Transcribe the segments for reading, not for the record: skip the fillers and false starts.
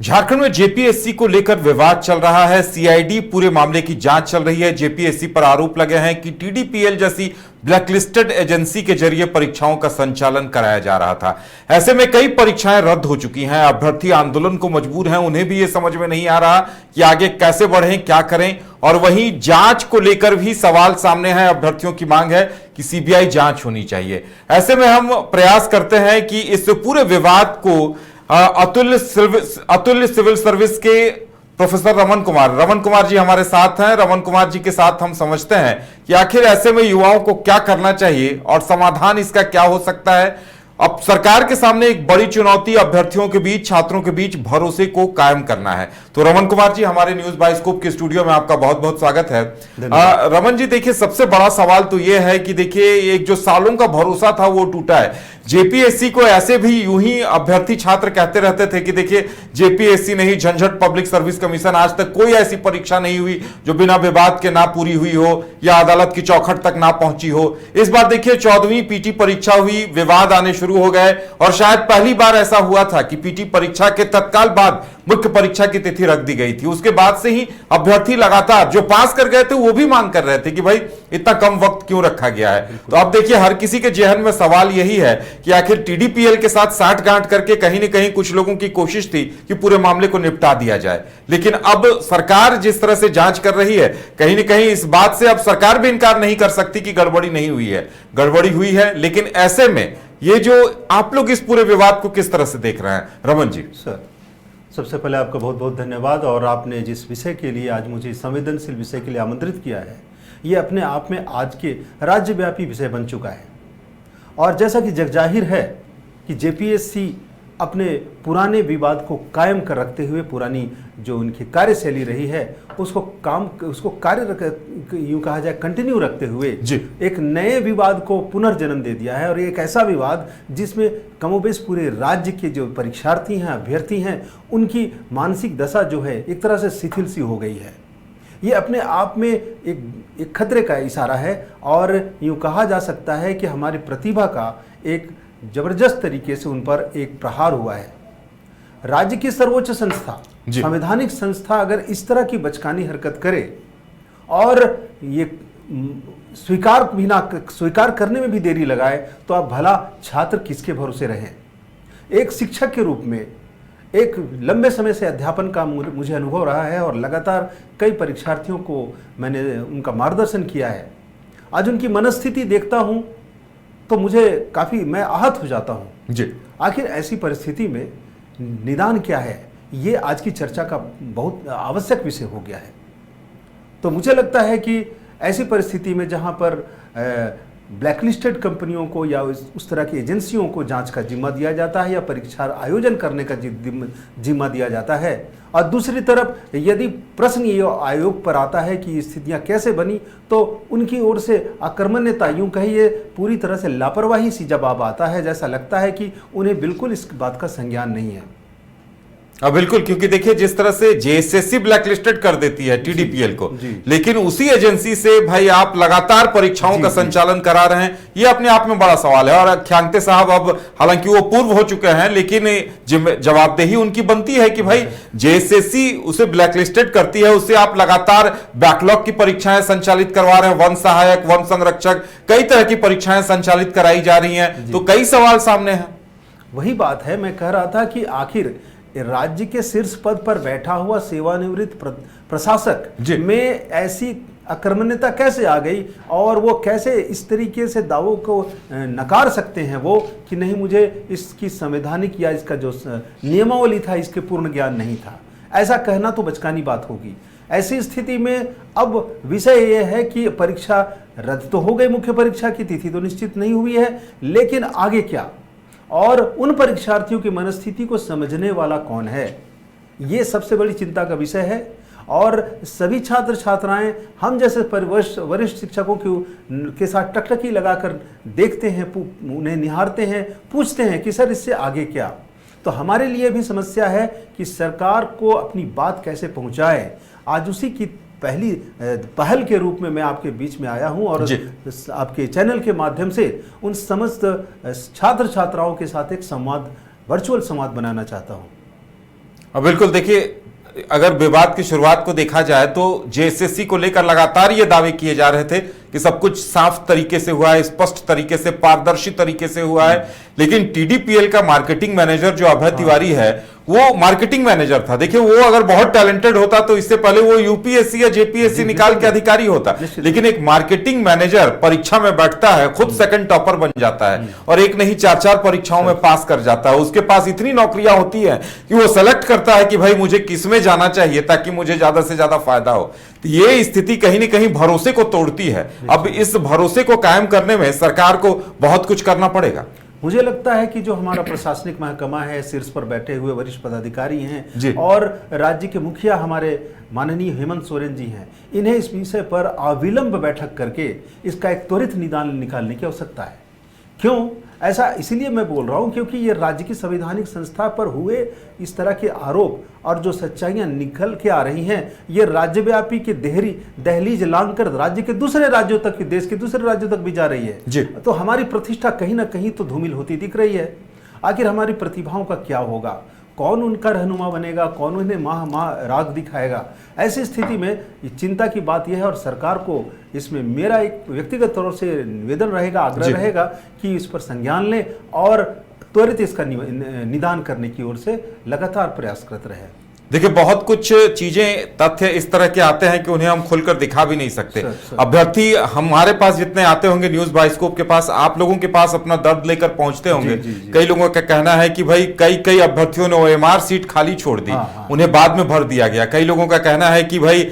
झारखंड में जेपीएससी को लेकर विवाद चल रहा है। सीआईडी पूरे मामले की जांच चल रही है। जेपीएससी पर आरोप लगे हैं कि टीडीपीएल जैसी ब्लैकलिस्टेड एजेंसी के जरिए परीक्षाओं का संचालन कराया जा रहा था। ऐसे में कई परीक्षाएं रद्द हो चुकी हैं। अभ्यर्थी आंदोलन को मजबूर हैं। उन्हें भी यह समझ में नहीं आ रहा कि आगे कैसे बढ़ें, क्या करें। और वहीं जांच को लेकर भी सवाल सामने है। अभ्यर्थियों की मांग है कि सीबीआई जांच होनी चाहिए। ऐसे में हम प्रयास करते हैं कि इस पूरे विवाद को अतुल्य सिविल सर्विस के प्रोफेसर रमन कुमार जी हमारे साथ हैं। रमन कुमार जी के साथ हम समझते हैं कि आखिर ऐसे में युवाओं को क्या करना चाहिए और समाधान इसका क्या हो सकता है। अब सरकार के सामने एक बड़ी चुनौती अभ्यर्थियों के बीच, छात्रों के बीच भरोसे को कायम करना है। तो रमन कुमार जी, हमारे न्यूज बाइस्कोप के स्टूडियो में आपका बहुत बहुत स्वागत है। रमन जी, देखिए, सबसे बड़ा सवाल तो यह है कि देखिए, एक जो सालों का भरोसा था वो टूटा है। जेपीएससी को ऐसे भी यूं ही अभ्यर्थी छात्र कहते रहते थे कि देखिए, जेपीएससी नहीं, झंझट पब्लिक सर्विस कमीशन, आज तक कोई ऐसी परीक्षा नहीं हुई जो बिना विवाद के ना पूरी हुई हो या अदालत की चौखट तक ना पहुंची हो। इस बार देखिए 14वीं पीटी परीक्षा हुई, विवाद आने शुरू हो गए और शायद पहली बार ऐसा हुआ था कि पीटी परीक्षा के तत्काल बाद मुख्य परीक्षा की तिथि रख दी गई थी। उसके बाद से ही अभ्यर्थी लगातार जो पास कर गए थे वो भी मांग कर रहे थे कि भाई इतना कम वक्त क्यों रखा गया है। तो अब देखिए, हर किसी के जेहन में सवाल यही है कि आखिर टीडीपीएल के साथ साठगांठ करके कहीं ना कहीं कुछ लोगों की कोशिश थी कि पूरे मामले को निपटा दिया जाए, लेकिन अब सरकार जिस तरह से जांच कर रही है, कहीं ना कहीं इस बात से अब सरकार भी इनकार नहीं कर सकती कि गड़बड़ी नहीं हुई है। गड़बड़ी हुई है, लेकिन ऐसे में ये जो आप लोग इस पूरे विवाद को किस तरह से देख रहे हैं, रमन जी? सर, सबसे पहले आपका बहुत बहुत धन्यवाद। और आपने जिस विषय के लिए आज मुझे संवेदनशील विषय के लिए आमंत्रित किया है, ये अपने आप में आज के राज्यव्यापी विषय बन चुका है। और जैसा कि जगजाहिर है कि जेपीएससी अपने पुराने विवाद को कायम कर रखते हुए, पुरानी जो उनकी कार्यशैली रही है उसको यूं कहा जाए कंटिन्यू रखते हुए एक नए विवाद को पुनर्जन्म दे दिया है। और एक ऐसा विवाद जिसमें कमोबेश पूरे राज्य के जो परीक्षार्थी हैं, अभ्यर्थी हैं, उनकी मानसिक दशा जो है एक तरह से शिथिल सी हो गई है। ये अपने आप में एक खतरे का इशारा है और यूं कहा जा सकता है कि हमारी प्रतिभा का एक जबरदस्त तरीके से उन पर एक प्रहार हुआ है। राज्य की सर्वोच्च संस्था, संवैधानिक संस्था अगर इस तरह की बचकानी हरकत करे और ये स्वीकार करने में भी देरी लगाए, तो आप भला छात्र किसके भरोसे रहें। एक शिक्षक के रूप में एक लंबे समय से अध्यापन का मुझे अनुभव रहा है और लगातार कई परीक्षार्थियों को मैंने उनका मार्गदर्शन किया है। आज उनकी मनस्थिति देखता हूं तो मुझे मैं आहत हो जाता हूं जी। आखिर ऐसी परिस्थिति में निदान क्या है, ये आज की चर्चा का बहुत आवश्यक विषय हो गया है। तो मुझे लगता है कि ऐसी परिस्थिति में जहां पर ब्लैकलिस्टेड कंपनियों को या उस तरह की एजेंसियों को जांच का जिम्मा दिया जाता है या परीक्षा आयोजन करने का जिम्मा दिया जाता है, और दूसरी तरफ यदि प्रश्न ये आयोग पर आता है कि स्थितियां कैसे बनी, तो उनकी ओर से आक्रमण्यता, यूं कहिए पूरी तरह से लापरवाही सी जवाब आता है। जैसा लगता है कि उन्हें बिल्कुल इस बात का संज्ञान नहीं है। बिल्कुल, क्योंकि देखिए जिस तरह से जेएसएससी ब्लैकलिस्टेड कर देती है टीडीपीएल को, लेकिन उसी एजेंसी से भाई आप लगातार परीक्षाओं का संचालन करा रहे हैं, ये अपने आप में बड़ा सवाल है। और ख्यांगते साहब अब हालांकि वो पूर्व हो चुके हैं, लेकिन जवाबदेही उनकी बनती है कि भाई जेएसएससी उसे ब्लैकलिस्टेड करती है, उससे आप लगातार बैकलॉग की परीक्षाएं संचालित करवा रहे हैं। वन सहायक, वन संरक्षक, कई तरह की परीक्षाएं संचालित कराई जा रही हैं, तो कई सवाल सामने हैं। वही बात है, मैं कह रहा था कि आखिर राज्य के शीर्ष पद पर बैठा हुआ सेवानिवृत्त प्रशासक में ऐसी आक्रमण्यता कैसे आ गई, और वो कैसे इस तरीके से दावों को नकार सकते हैं वो कि नहीं, मुझे इसकी संवैधानिक या इसका जो नियमावली था इसके पूर्ण ज्ञान नहीं था। ऐसा कहना तो बचकानी बात होगी। ऐसी स्थिति में अब विषय यह है कि परीक्षा रद्द तो हो गई, मुख्य परीक्षा की तिथि तो निश्चित नहीं हुई है, लेकिन आगे क्या, और उन परीक्षार्थियों की मनस्थिति को समझने वाला कौन है, ये सबसे बड़ी चिंता का विषय है। और सभी छात्र छात्राएं हम जैसे वरिष्ठ शिक्षकों के साथ टकटकी लगाकर देखते हैं, उन्हें निहारते हैं, पूछते हैं कि सर इससे आगे क्या। तो हमारे लिए भी समस्या है कि सरकार को अपनी बात कैसे पहुंचाए। आज उसी की पहल के रूप में मैं आपके बीच में आया हूं और आपके चैनल के माध्यम से उन समस्त छात्र छात्राओं के साथ एक संवाद, वर्चुअल संवाद बनाना चाहता हूं। अब बिल्कुल देखिए, अगर विवाद की शुरुआत को देखा जाए तो जेएसएससी को लेकर लगातार ये दावे किए जा रहे थे कि सब कुछ साफ तरीके से हुआ है, स्पष्ट तरीके से, पारदर्शी तरीके से हुआ है। लेकिन टीडीपीएल का मार्केटिंग मैनेजर जो अभय तिवारी है, वो मार्केटिंग मैनेजर था। देखिए, वो अगर बहुत टैलेंटेड होता तो इससे पहले वो यूपीएससी या जेपीएससी निकाल के अधिकारी होता। लेकिन एक मार्केटिंग मैनेजर परीक्षा में बैठता है, खुद सेकंड टॉपर बन जाता है और एक नहीं 4-4 परीक्षाओं में पास कर जाता है। उसके पास इतनी नौकरियां होती है कि वो सेलेक्ट करता है कि भाई मुझे किसमें जाना चाहिए ताकि मुझे ज्यादा से ज्यादा फायदा हो। तो ये स्थिति कहीं ना कहीं भरोसे को तोड़ती है। अब इस भरोसे को कायम करने में सरकार को बहुत कुछ करना पड़ेगा। मुझे लगता है कि जो हमारा प्रशासनिक महकमा है, शीर्ष पर बैठे हुए वरिष्ठ पदाधिकारी हैं और राज्य के मुखिया हमारे माननीय हेमंत सोरेन जी हैं, इन्हें इस विषय पर अविलंब बैठक करके इसका एक त्वरित निदान निकालने की आवश्यकता है। क्यों ऐसा इसलिए मैं बोल रहा हूं क्योंकि ये राज्य की संवैधानिक संस्था पर हुए इस तरह के आरोप और जो सच्चाइयां निकल के आ रही हैं, ये राज्यव्यापी के दहलीज लांघ कर राज्य के दूसरे राज्यों तक, देश के दूसरे राज्यों तक भी जा रही है। तो हमारी प्रतिष्ठा कहीं ना कहीं तो धूमिल होती दिख रही है। आखिर हमारी प्रतिभाओं का क्या होगा? कौन उनका रहनुमा बनेगा? कौन उन्हें माह राग दिखाएगा? ऐसी स्थिति में ये चिंता की बात यह है और सरकार को इसमें मेरा एक व्यक्तिगत तौर से निवेदन रहेगा, आग्रह रहेगा कि इस पर संज्ञान लें और त्वरित इसका निदान करने की ओर से लगातार प्रयासरत रहे। देखिए, बहुत कुछ चीजें, तथ्य इस तरह के आते हैं कि उन्हें हम खुलकर दिखा भी नहीं सकते। अभ्यर्थी हमारे पास जितने आते होंगे, न्यूज बाइस्कोप के पास, आप लोगों के पास अपना दर्द लेकर पहुंचते होंगे। कई लोगों का कहना है कि भाई कई अभ्यर्थियों ने ओएमआर सीट खाली छोड़ दी, उन्हें बाद में भर दिया गया। कई लोगों का कहना है कि भाई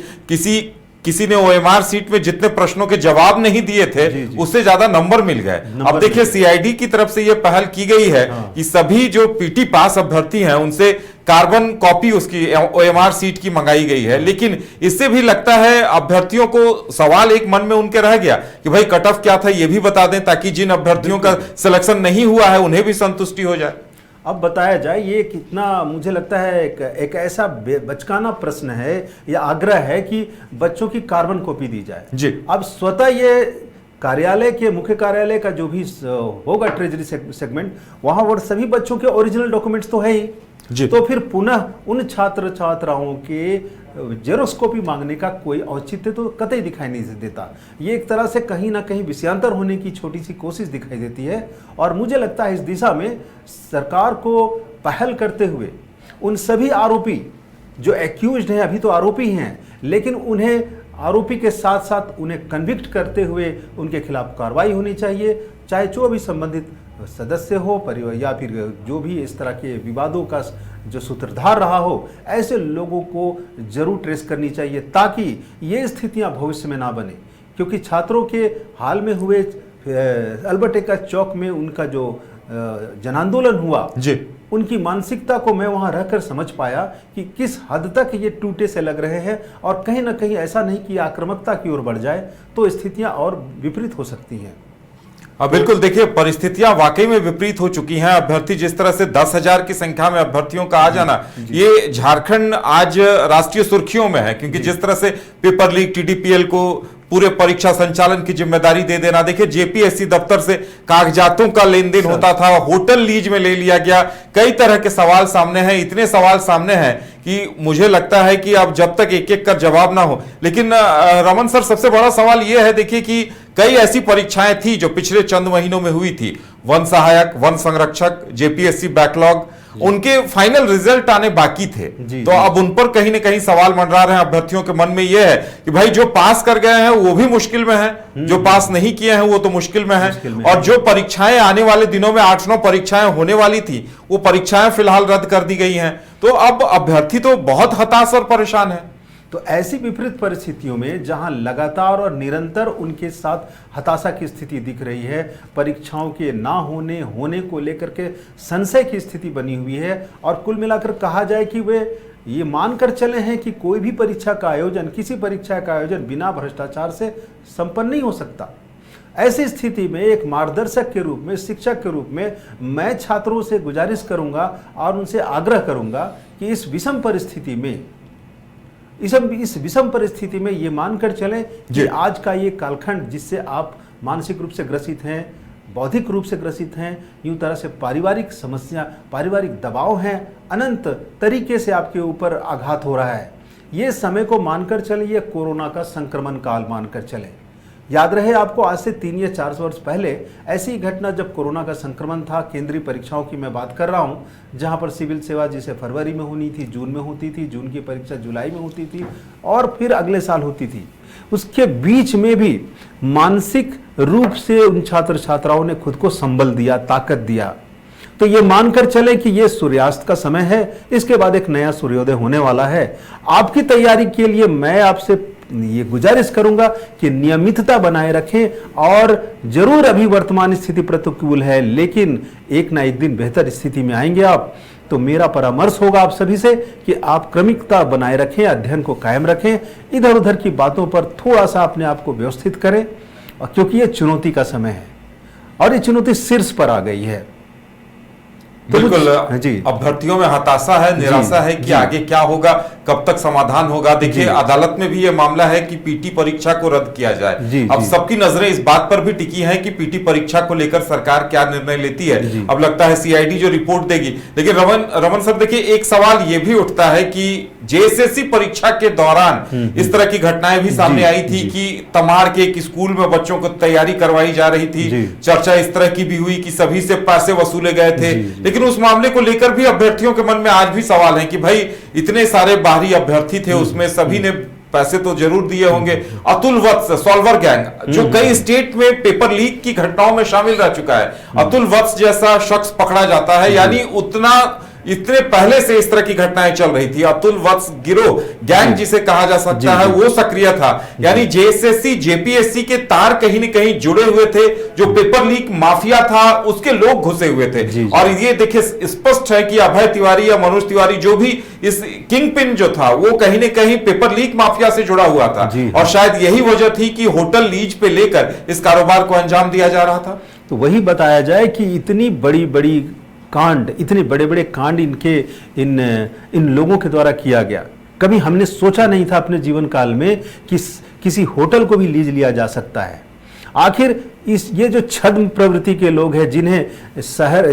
किसी ने ओएमआर सीट में जितने प्रश्नों के जवाब नहीं दिए थे उससे ज्यादा नंबर मिल गए। अब देखिए, सीआईडी की तरफ से यह पहल की गई है कि सभी जो पीटी पास अभ्यर्थी हैं उनसे कार्बन कॉपी उसकी ओएमआर सीट की मंगाई गई है। लेकिन इससे भी लगता है अभ्यर्थियों को सवाल एक मन में उनके रह गया कि भाई कट ऑफ क्या था ये भी बता दें, ताकि जिन अभ्यर्थियों का सिलेक्शन नहीं हुआ है उन्हें भी संतुष्टि हो जाए। अब बताया जाए, ये कितना मुझे लगता है एक ऐसा बचकाना प्रश्न है या आग्रह है कि बच्चों की कार्बन कॉपी दी जाए जी। अब स्वतः ये कार्यालय के मुख्य कार्यालय का जो भी होगा ट्रेजरी सेगमेंट, वहां वो सभी बच्चों के ओरिजिनल डॉक्यूमेंट्स तो है ही जी। तो फिर पुनः उन छात्र छात्राओं के जेरोक्स कॉपी मांगने का कोई औचित्य तो कतई दिखाई नहीं देता। ये एक तरह से कहीं ना कहीं विषयांतर होने की छोटी सी कोशिश दिखाई देती है और मुझे लगता है इस दिशा में सरकार को पहल करते हुए उन सभी आरोपी जो एक्यूज्ड हैं, अभी तो आरोपी हैं, लेकिन उन्हें आरोपी के साथ साथ उन्हें कन्विक्ट करते हुए उनके खिलाफ कार्रवाई होनी चाहिए, चाहे जो भी संबंधित सदस्य हो परिवार या फिर जो भी इस तरह के विवादों का जो सूत्रधार रहा हो, ऐसे लोगों को जरूर ट्रेस करनी चाहिए ताकि ये स्थितियां भविष्य में ना बने। क्योंकि छात्रों के हाल में हुए अल्बर्ट एक्का चौक में उनका जो जन आंदोलन हुआ जी, उनकी मानसिकता को मैं वहां रहकर समझ पाया कि किस हद तक ये टूटे से लग रहे हैं और कहीं ना कहीं ऐसा नहीं कि आक्रामकता की ओर बढ़ जाए तो स्थितियां और विपरीत हो सकती हैं। अब बिल्कुल देखिए, परिस्थितियां वाकई में विपरीत हो चुकी हैं। अभ्यर्थी जिस तरह से 10,000 की संख्या में अभ्यर्थियों का आ जाना, ये झारखंड आज राष्ट्रीय सुर्खियों में है। क्योंकि जिस तरह से पेपर लीक, टीडीपीएल को पूरे परीक्षा संचालन की जिम्मेदारी दे देना, देखिए जेपीएससी दफ्तर से कागजातों का लेन देन होता था, होटल लीज में ले लिया गया, कई तरह के सवाल सामने हैं। इतने सवाल सामने हैं कि मुझे लगता है कि अब जब तक एक एक का जवाब ना हो। लेकिन रमन सर, सबसे बड़ा सवाल यह है, देखिए कि कई ऐसी परीक्षाएं थी जो पिछले चंद महीनों में हुई थी, वन सहायक, वन संरक्षक, जेपीएससी बैकलॉग, उनके फाइनल रिजल्ट आने बाकी थे। तो अब उन पर कहीं ना कहीं सवाल मंडरा रहे हैं अभ्यर्थियों के मन में। यह है कि भाई जो पास कर गए हैं वो भी मुश्किल में है, जो पास नहीं किए हैं वो तो मुश्किल में है, और जो परीक्षाएं आने वाले दिनों में 8-9 परीक्षाएं होने वाली थी वो परीक्षाएं फिलहाल रद्द कर दी गई हैं। तो अब अभ्यर्थी तो बहुत हताश और परेशान है। तो ऐसी विपरीत परिस्थितियों में जहां लगातार और निरंतर उनके साथ हताशा की स्थिति दिख रही है, परीक्षाओं के ना होने को लेकर के संशय की स्थिति बनी हुई है, और कुल मिलाकर कहा जाए कि वे ये मानकर चले हैं कि कोई भी परीक्षा का आयोजन, किसी परीक्षा का आयोजन बिना भ्रष्टाचार से संपन्न नहीं हो सकता। ऐसी स्थिति में एक मार्गदर्शक के रूप में, शिक्षक के रूप में मैं छात्रों से गुजारिश करूंगा और उनसे आग्रह करूंगा कि इस विषम परिस्थिति में ये मानकर चलें कि आज का ये कालखंड जिससे आप मानसिक रूप से ग्रसित हैं, बौद्धिक रूप से ग्रसित हैं, यूं तरह से पारिवारिक समस्या, पारिवारिक दबाव हैं, अनंत तरीके से आपके ऊपर आघात हो रहा है। ये समय को मानकर चले, ये कोरोना का संक्रमण काल मानकर चले। याद रहे आपको, आज से 3 या 4 वर्ष पहले ऐसी घटना जब कोरोना का संक्रमण था, केंद्रीय परीक्षाओं की मैं बात कर रहा हूं, जहां पर सिविल सेवा जिसे फरवरी में होनी थी, जून में होती थी, जून की परीक्षा जुलाई में होती थी और फिर अगले साल होती थी। उसके बीच में भी मानसिक रूप से उन छात्र छात्राओं ने खुद को संबल दिया, ताकत दिया। तो ये मानकर चले कि ये सूर्यास्त का समय है, इसके बाद एक नया सूर्योदय होने वाला है। आपकी तैयारी के लिए मैं आपसे ये गुजारिश करूंगा कि नियमितता बनाए रखें और जरूर अभी वर्तमान स्थिति प्रतिकूल है, लेकिन एक ना एक दिन बेहतर स्थिति में आएंगे आप। तो मेरा परामर्श होगा आप सभी से कि आप क्रमिकता बनाए रखें, अध्ययन को कायम रखें, इधर उधर की बातों पर थोड़ा सा अपने आप को व्यवस्थित करें, क्योंकि ये चुनौती का समय है और ये चुनौती शीर्ष पर आ गई है। बिल्कुल जी। अभ्यर्थियों में हताशा है, निराशा है कि आगे क्या होगा, कब तक समाधान होगा। देखिए, अदालत में भी यह मामला है कि पीटी परीक्षा को रद्द किया जाए। अब सबकी नजरें इस बात पर भी टिकी हैं कि पीटी परीक्षा को लेकर सरकार क्या निर्णय लेती है। अब लगता है सीआईडी जो रिपोर्ट देगी। लेकिन रमन सर, देखिए, एक सवाल यह भी उठता है कि जेएसएससी परीक्षा के दौरान इस तरह की घटनाएं भी सामने आई थी कि तमाड़ के एक स्कूल में बच्चों को तैयारी करवाई जा रही थी। चर्चा इस तरह की भी हुई कि सभी से पैसे वसूले गए थे। लेकिन उस मामले को लेकर भी अभ्यर्थियों के मन में आज भी सवाल है कि भाई इतने सारे बाहरी अभ्यर्थी थे, उसमें सभी ने पैसे तो जरूर दिए होंगे। अतुल वत्स, सॉल्वर गैंग, जो कई स्टेट में पेपर लीक की घटनाओं में शामिल रह चुका है, अतुल वत्स जैसा शख्स पकड़ा जाता है, यानी इतने पहले से इस तरह की घटनाएं चल रही थी। अतुल वत्स गिरोह, गैंग जिसे कहा जा सकता है, वो सक्रिय था। यानी जेएसएससी जेपीएससी के तार कहीं न कहीं जुड़े हुए थे। जो पेपर लीक माफिया था उसके लोग घुसे हुए थे। और ये देखिए स्पष्ट है कि अभय तिवारी या मनोज तिवारी जो भी इस किंग पिन जो था, वो कहीं न कहीं पेपर लीक माफिया से जुड़ा हुआ था। और शायद यही वजह थी कि होटल लीज पे लेकर इस कारोबार को अंजाम दिया जा रहा था। तो वही बताया जाए कि इतनी बड़ी बड़ी कांड, इतने बड़े बड़े कांड इन लोगों के द्वारा किया गया। कभी हमने सोचा नहीं था अपने जीवन काल में कि किसी होटल को भी लीज लिया जा सकता है। आखिर ये जो छद्म प्रवृत्ति के लोग हैं, जिन्हें शहर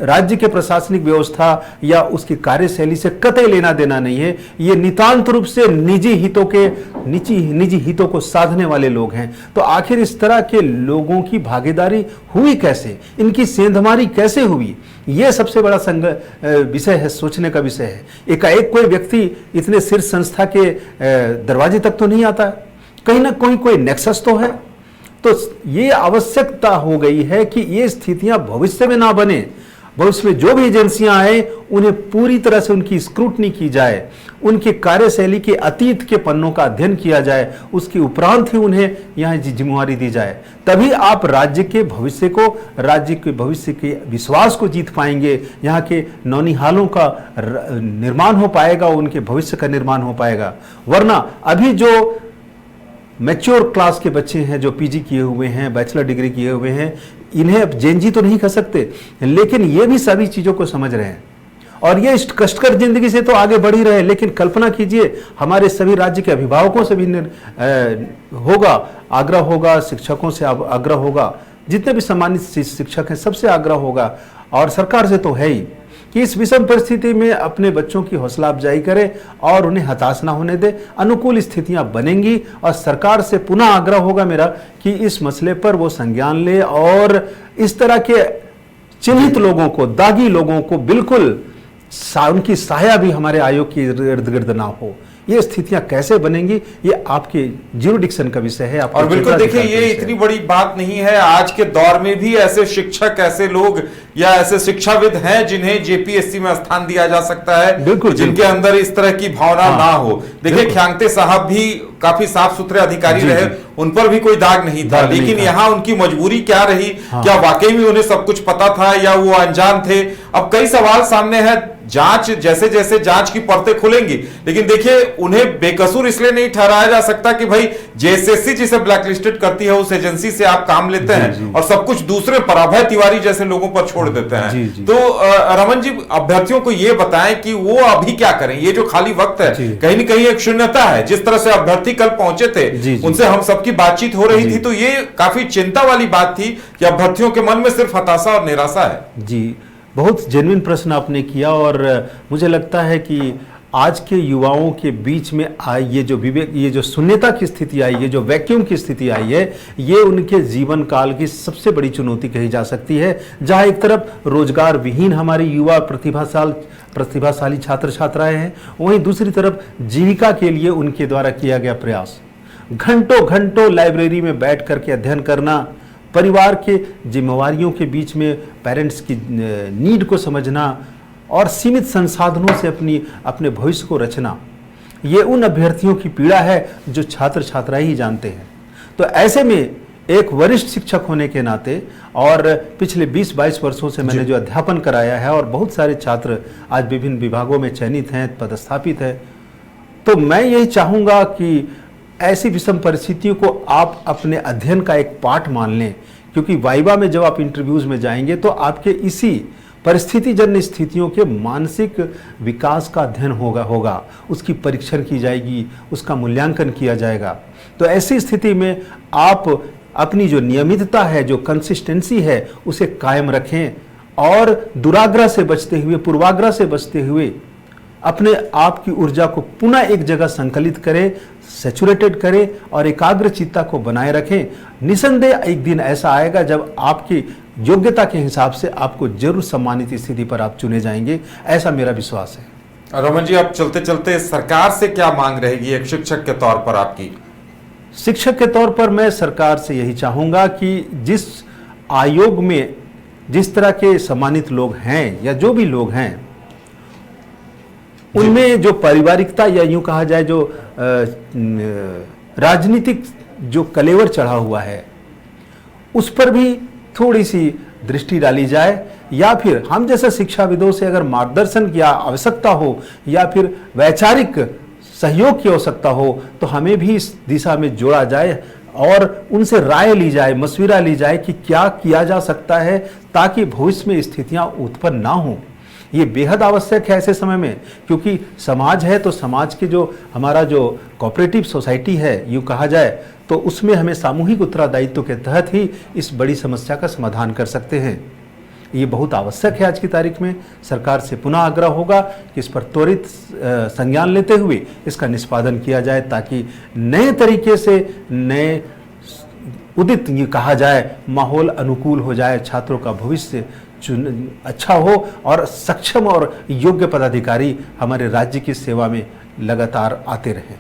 राज्य के प्रशासनिक व्यवस्था या उसकी कार्यशैली से कतई लेना देना नहीं है, ये नितांत रूप से निजी हितों को साधने वाले लोग हैं। तो आखिर इस तरह के लोगों की भागीदारी हुई कैसे, इनकी सेंधमारी कैसे हुई, ये सबसे बड़ा विषय है, सोचने का विषय है। एकाएक कोई व्यक्ति इतने शीर्ष संस्था के दरवाजे तक तो नहीं आता, कहीं ना कोई नेक्सस तो है। तो ये आवश्यकता हो गई है कि ये स्थितियां भविष्य में ना बने। भविष्य में जो भी एजेंसियां आए उन्हें पूरी तरह से उनकी स्क्रूटनी की जाए, उनकी कार्यशैली के अतीत के पन्नों का अध्ययन किया जाए, उसके उपरांत ही उन्हें यहाँ जिम्मेवारी दी जाए। तभी आप राज्य के भविष्य के विश्वास को जीत पाएंगे, यहाँ के नौनिहालों का निर्माण हो पाएगा, उनके भविष्य का निर्माण हो पाएगा। वरना अभी जो मैच्योर क्लास के बच्चे हैं, जो पीजी किए हुए हैं, बैचलर डिग्री किए हुए हैं, इन्हें अब जेनजी तो नहीं कह सकते, लेकिन ये भी सभी चीज़ों को समझ रहे हैं और ये इस कष्टकर जिंदगी से तो आगे बढ़ ही रहे। लेकिन कल्पना कीजिए, हमारे सभी राज्य के अभिभावकों से भी आग्रह होगा, शिक्षकों से आग्रह होगा, जितने भी सम्मानित शिक्षक हैं सबसे आग्रह होगा, और सरकार से तो है ही, कि इस विषम परिस्थिति में अपने बच्चों की हौसला अफजाई करें और उन्हें हताश ना होने दें। अनुकूल स्थितियां बनेंगी और सरकार से पुनः आग्रह होगा मेरा कि इस मसले पर वो संज्ञान ले और इस तरह के चिन्हित लोगों को, दागी लोगों को बिल्कुल उनकी सहायता भी हमारे आयोग के इर्द गिर्द ना हो। ये स्थितियां कैसे बनेंगी, ये आपके ज्यूरिडिक्शन का विषय है। और बिल्कुल देखिए, ये इतनी बड़ी बात नहीं है। आज के दौर में भी ऐसे शिक्षक, ऐसे लोग या ऐसे शिक्षाविद हैं जिन्हें जेपीएससी में स्थान दिया जा सकता है, बिल्कुल, जिनके अंदर इस तरह की भावना ना हो। देखिए, ख्यांगते साहब भी काफी साफ सुथरे अधिकारी रहे, उन पर भी कोई दाग नहीं था, लेकिन यहाँ उनकी मजबूरी क्या रही, क्या वाकई में उन्हें सब कुछ पता था या वो अनजान थे? अब कई सवाल सामने है। जांच जैसे जैसे जांच की परतें खुलेंगी, लेकिन देखिए उन्हें बेकसूर इसलिए नहीं ठहराया जा सकता कि भाई जेएसएससी जिसे ब्लैकलिस्टेड करती है उस एजेंसी से आप काम लेते हैं और सब कुछ दूसरे पर अभय तिवारी जैसे लोगों पर छोड़ देते हैं। तो रमन जी, अभ्यर्थियों को यह बताएं कि वो अभी क्या करें, ये जो खाली वक्त है कहीं ना कहीं एक शून्यता है। जिस तरह से अभ्यर्थी कल पहुंचे थे उनसे हम सबकी बातचीत हो रही थी, तो ये काफी चिंता वाली बात थी कि अभ्यर्थियों के मन में सिर्फ हताशा और निराशा है। जी, बहुत जेन्युइन प्रश्न आपने किया और मुझे लगता है कि आज के युवाओं के बीच में आई ये जो विवेक, ये जो शून्यता की स्थिति आई, ये जो वैक्यूम की स्थिति आई है, ये उनके जीवन काल की सबसे बड़ी चुनौती कही जा सकती है। जहां एक तरफ रोजगार विहीन हमारे युवा प्रतिभाशाली छात्र छात्राएं हैं, वहीं दूसरी तरफ जीविका के लिए उनके द्वारा किया गया प्रयास, घंटों घंटों लाइब्रेरी में बैठ करके अध्ययन करना, परिवार के जिम्मेवारियों के बीच में पेरेंट्स की नीड को समझना और सीमित संसाधनों से अपने भविष्य को रचना, ये उन अभ्यर्थियों की पीड़ा है जो छात्र छात्राएं ही जानते हैं। तो ऐसे में एक वरिष्ठ शिक्षक होने के नाते और पिछले 20-22 वर्षों से मैंने जो अध्यापन कराया है और बहुत सारे छात्र आज विभिन्न विभागों में चयनित हैं, पदस्थापित हैं, तो मैं यही चाहूँगा कि ऐसी विषम परिस्थितियों को आप अपने अध्ययन का एक पार्ट मान लें, क्योंकि वाइवा में जब आप इंटरव्यूज में जाएंगे तो आपके इसी परिस्थितिजन्य स्थितियों के मानसिक विकास का अध्ययन होगा, उसकी परीक्षण की जाएगी, उसका मूल्यांकन किया जाएगा। तो ऐसी स्थिति में आप अपनी जो नियमितता है, जो कंसिस्टेंसी है, उसे कायम रखें और दुराग्रह से बचते हुए, पूर्वाग्रह से बचते हुए अपने आप की ऊर्जा को पुनः एक जगह संकलित करें, सैचुरेटेड करें और एकाग्र चित्ता को बनाए रखें। निसंदेह एक दिन ऐसा आएगा जब आपकी योग्यता के हिसाब से आपको जरूर सम्मानित स्थिति पर आप चुने जाएंगे, ऐसा मेरा विश्वास है। रमन जी, अब चलते चलते सरकार से क्या मांग रहेगी एक शिक्षक के तौर पर आपकी? शिक्षक के तौर पर मैं सरकार से यही चाहूंगा कि जिस आयोग में जिस तरह के सम्मानित लोग हैं या जो भी लोग हैं, उनमें जो पारिवारिकता या यूं कहा जाए जो राजनीतिक जो कलेवर चढ़ा हुआ है, उस पर भी थोड़ी सी दृष्टि डाली जाए, या फिर हम जैसे शिक्षाविदों से अगर मार्गदर्शन की आवश्यकता हो या फिर वैचारिक सहयोग की आवश्यकता हो तो हमें भी इस दिशा में जोड़ा जाए और उनसे राय ली जाए, मशविरा ली जाए कि क्या किया जा सकता है ताकि भविष्य में स्थितियां उत्पन्न ना हों। ये बेहद आवश्यक है ऐसे समय में, क्योंकि समाज है तो समाज के जो हमारा जो कोऑपरेटिव सोसाइटी है यूँ कहा जाए, तो उसमें हमें सामूहिक उत्तरदायित्व के तहत ही इस बड़ी समस्या का समाधान कर सकते हैं। ये बहुत आवश्यक है आज की तारीख में। सरकार से पुनः आग्रह होगा कि इस पर त्वरित संज्ञान लेते हुए इसका निष्पादन किया जाए ताकि नए तरीके से नए उदित ये कहा जाए माहौल अनुकूल हो जाए, छात्रों का भविष्य अच्छा हो और सक्षम और योग्य पदाधिकारी हमारे राज्य की सेवा में लगातार आते रहें।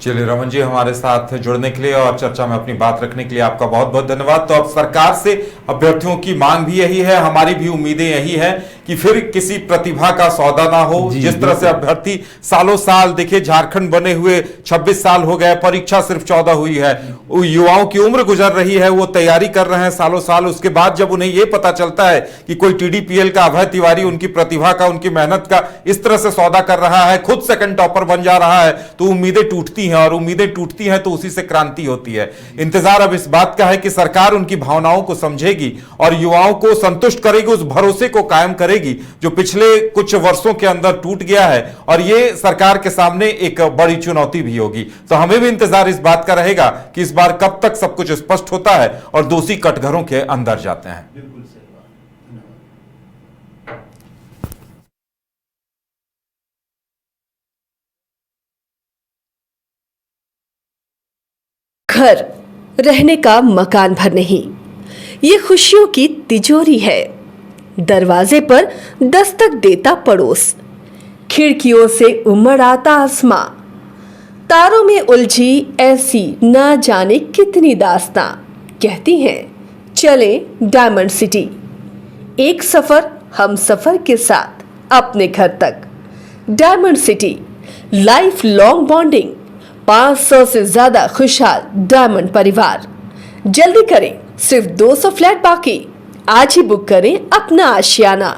चलिए रमन जी, हमारे साथ जुड़ने के लिए और चर्चा में अपनी बात रखने के लिए आपका बहुत बहुत धन्यवाद। तो अब सरकार से अभ्यर्थियों की मांग भी यही है, हमारी भी उम्मीदें यही है कि फिर किसी प्रतिभा का सौदा ना हो। जिस तरह से अभ्यर्थी सालों साल, देखिए झारखंड बने हुए 26 साल हो गए, परीक्षा सिर्फ 14 हुई है, युवाओं की उम्र गुजर रही है, वो तैयारी कर रहे हैं सालों साल। उसके बाद जब उन्हें यह पता चलता है कि कोई टीडीपीएल का अभय तिवारी उनकी प्रतिभा का, उनकी मेहनत का इस तरह से सौदा कर रहा है, खुद सेकंड टॉपर बन जा रहा है, तो उम्मीदें टूटती हैं और उम्मीदें टूटती हैं तो उसी से क्रांति होती है। इंतजार अब इस बात का है कि सरकार उनकी भावनाओं को समझेगी और युवाओं को संतुष्ट करेगी, उस भरोसे को कायम करेगी जो पिछले कुछ वर्षों के अंदर टूट गया है, और यह सरकार के सामने एक बड़ी चुनौती भी होगी। तो हमें भी इंतजार इस बात का रहेगा कि इस बार कब तक सब कुछ स्पष्ट होता है और दोषी कटघरों के अंदर जाते हैं। घर रहने का मकान भर नहीं, ये खुशियों की तिजोरी है। दरवाजे पर दस्तक देता पड़ोस, खिड़कियों से उमड़ आता आसमां, तारों में उलझी ऐसी न जाने कितनी दास्तां। कहती हैं चले डायमंड सिटी, एक सफर हम सफर के साथ अपने घर तक। Diamond city, life long bonding, 500 से ज्यादा खुशहाल डायमंड परिवार। जल्दी करें, सिर्फ 200 फ्लैट बाकी। आज ही बुक करें अपना आशियाना।